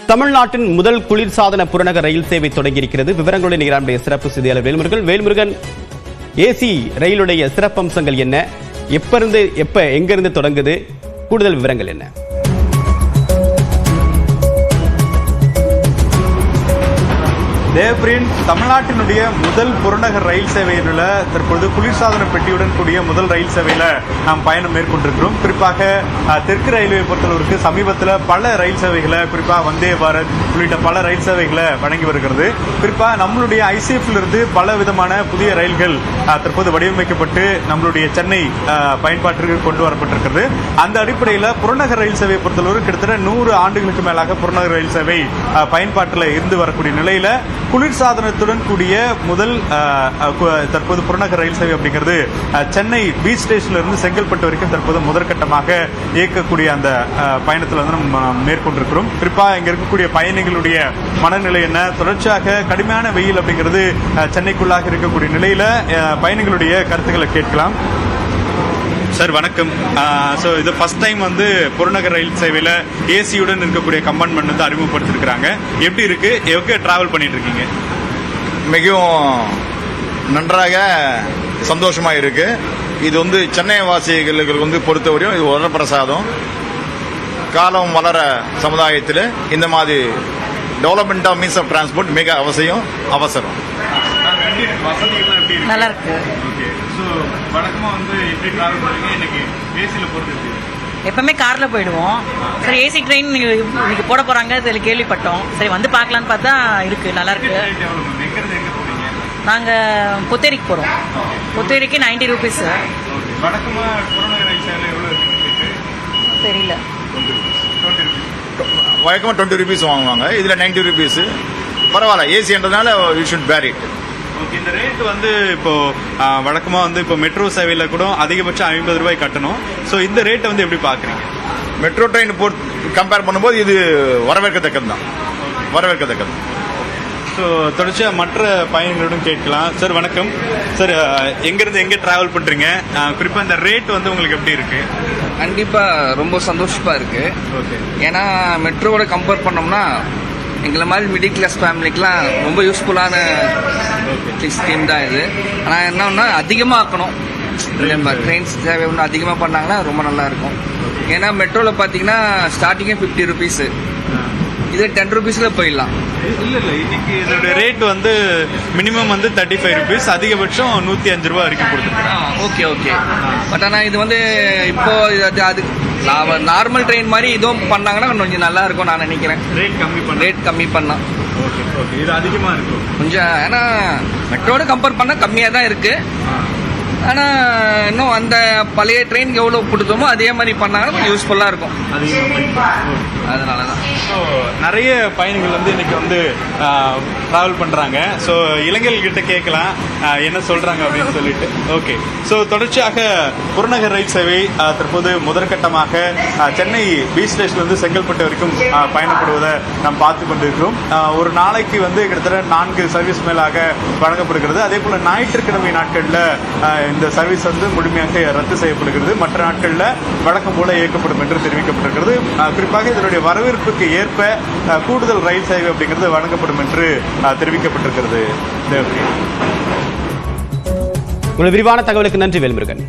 தமிழ்நாட்டின் முதல் குளிர்சாதன புறநகர் ரயில் சேவை தொடங்கியிருக்கிறது. விவரங்களுடன் நம்முடைய சிறப்பு செய்தியாளர் வேல்முருகன். ஏசி ரயிலுடைய சிறப்பம்சங்கள் என்ன, எங்கிருந்து தொடங்குது, கூடுதல் விவரங்கள் என்ன? தேவ்பிரின், தமிழ்நாட்டினுடைய முதல் புறநகர் ரயில் சேவையில் உள்ள தற்பொழுது குளிர்சாதன பெட்டியுடன் கூடிய முதல் ரயில் சேவையில நாம் பயணம் மேற்கொண்டிருக்கிறோம். குறிப்பாக தெற்கு ரயில்வே பொறுத்தளவிற்கு சமீபத்தில் பல ரயில் சேவைகளை, குறிப்பாக வந்தே பாரத் உள்ளிட்ட பல ரயில் சேவைகளை வழங்கி வருகிறது. குறிப்பாக நம்மளுடைய ஐசிஎஃப்ல இருந்து பல விதமான புதிய ரயில்கள் தற்போது வடிவமைக்கப்பட்டு நம்மளுடைய சென்னை பயன்பாட்டிற்கு கொண்டு வரப்பட்டிருக்கிறது. அந்த அடிப்படையில் புறநகர் ரயில் சேவையை பொறுத்தளவு கிட்டத்தட்ட 100 ஆண்டுகளுக்கு மேலாக புறநகர் ரயில் சேவை பயன்பாட்டில் இருந்து வரக்கூடிய நிலையில குளிர்சாதனத்துடன் கூடிய முதல் தற்போது புறநகர் ரயில் சேவை அப்படிங்கிறது சென்னை பீச் ஸ்டேஷன்ல இருந்து செங்கல்பட்டு வரைக்கும் தற்போது முதற்கட்டமாக இயக்கக்கூடிய அந்த பயணத்தில் வந்து நம்ம மேற்கொண்டிருக்கிறோம். குறிப்பாக இங்க இருக்கக்கூடிய பயணிகளுடைய மனநிலை என்ன, தொடர்ச்சியாக கடுமையான வெயில் அப்படிங்கிறது சென்னைக்குள்ளாக இருக்கக்கூடிய நிலையில பயணிகளுடைய கருத்துக்களை கேட்கலாம். சார் வணக்கம். ஸோ இது ஃபர்ஸ்ட் டைம் வந்து புறநகர் ரயில் சேவையில் ஏசியுடன் இருக்கக்கூடிய கம்பார்ட்மெண்ட் வந்து அறிமுகப்படுத்திருக்கிறாங்க. எப்படி இருக்கு, எவ்வளோ டிராவல் பண்ணிட்டு இருக்கீங்க? மிகவும் நன்றாக சந்தோஷமாக இருக்கு. இது வந்து சென்னை வாசிகளுக்கு வந்து பொறுத்தவரையும் இது வரப்பிரசாதம். காலம் வளர சமுதாயத்தில் இந்த மாதிரி development of means of transport மிக அவசரம். நல்லா இருக்கு. எப்பவுமே கார்ல போயிடுவோம். சரி, ஏசி ட்ரெயின் இன்னைக்கு போட போறாங்க கேள்விப்பட்டோம். சரி வந்து பார்க்கலான்னு பார்த்தா இருக்கு, நல்லா இருக்கு. நாங்க புத்தேரிக்கு போறோம். புத்தேரிக்கு 90 ரூபீஸ். தெரியல, வழக்கமாக 20 ரூபீஸ் வாங்குவாங்க, இதுல 90 ரூபீஸ். பரவாயில்ல, ஏசின்றதுனால யூ ஷுட் பேர் இட். இந்த ரேட் வந்து இப்போ வழக்கமா வந்து இப்போ மெட்ரோ சேவையில கூட அதிகபட்சம் 50 ரூபாய் கட்டணும். ஸோ இந்த ரேட்டை வந்து எப்படி பாக்குறீங்க? மெட்ரோ ட்ரெயின் கம்பேர் பண்ணும்போது இது வரவேற்கத்தக்கது தான். ஸோ தொடர்ச்சியா மற்ற பயணிகளுடன் கேட்கலாம். சார் வணக்கம். சார் எங்கிருந்து எங்க டிராவல் பண்றீங்க? குறிப்பா இந்த ரேட் வந்து உங்களுக்கு எப்படி இருக்கு? கண்டிப்பா ரொம்ப சந்தோஷமா இருக்கு. ஏன்னா மெட்ரோவோட கம்பேர் பண்ணோம்னா எங்களை மாதிரி மிடில் கிளாஸ் ஃபேமிலிக்கெலாம் ரொம்ப யூஸ்ஃபுல்லான ஸ்கீம் தான் இது. ஆனால் என்னன்னா அதிகமாக ஆக்கணும். ட்ரெயின் சேவை ஒன்று அதிகமாக பண்ணாங்கன்னா ரொம்ப நல்லா இருக்கும். ஏன்னா மெட்ரோவில் பார்த்தீங்கன்னா ஸ்டார்டிங்கே 50 ரூபீஸு, இது 10 ரூபீஸ்ல போயிடலாம். இல்ல இன்னைக்கு இதோட ரேட் வந்து மினிமம் வந்து 35 ரூபீஸ், அதிகபட்சம் 105 ரூபாய் வரைக்கும் கொடுத்துருக்காங்க. ஓகே. பட் ஆனால் இது வந்து இப்போ அது நார்மல் ட்ரெயின் மாதிரி இதுவும் பண்ணாங்கன்னா கொஞ்சம் நல்லா இருக்கும் நான் நினைக்கிறேன். ரேட் கம்மி பண்ணா இது அதிகமா இருக்கும் கொஞ்சம். ஏன்னா மெட்ரோட கம்பேர் பண்ணா கம்மியா தான் இருக்கு. ஆனா இன்னும் அந்த பழைய ட்ரெயின் எவ்வளவு கொடுத்தோமோ அதே மாதிரி பண்ணாங்கன்னா கொஞ்சம் யூஸ்ஃபுல்லா இருக்கும். அதனாலதான் நிறைய பயணிகள் வந்து இன்னைக்கு வந்து டிராவல் பண்றாங்க. ஸோ இளைஞர்கிட்ட கேட்கலாம் என்ன சொல்றாங்க அப்படின்னு சொல்லிட்டு. ஓகே. ஸோ தொடர்ச்சியாக புறநகர் ரயில் சேவை தற்போது முதற்கட்டமாக சென்னை பீச் ஸ்டேஷன்ல இருந்து செங்கல்பட்டு வரைக்கும் பயணப்படுவதை நாம் பார்த்து கொண்டிருக்கிறோம். ஒரு நாளைக்கு வந்து கிட்டத்தட்ட 4 சர்வீஸ் மேலாக வழங்கப்படுகிறது. அதே போல ஞாயிற்றுக்கிழமை நாட்கள்ல இந்த சர்வீஸ் வந்து முழுமையாக ரத்து செய்யப்படுகிறது. மற்ற நாட்களில் வழக்கம் போல இயக்கப்படும் என்று தெரிவிக்கப்பட்டிருக்கிறது. குறிப்பாக இதனுடைய வரவேற்புக்கு ஏற்ப கூடுதல் ரயில் சேவை அப்படிங்கிறது வழங்கப்படும் என்று தெரிவிக்கப்பட்டிருக்கிறது. விரிவான தகவலுக்கு நன்றி வேல்முருகன்.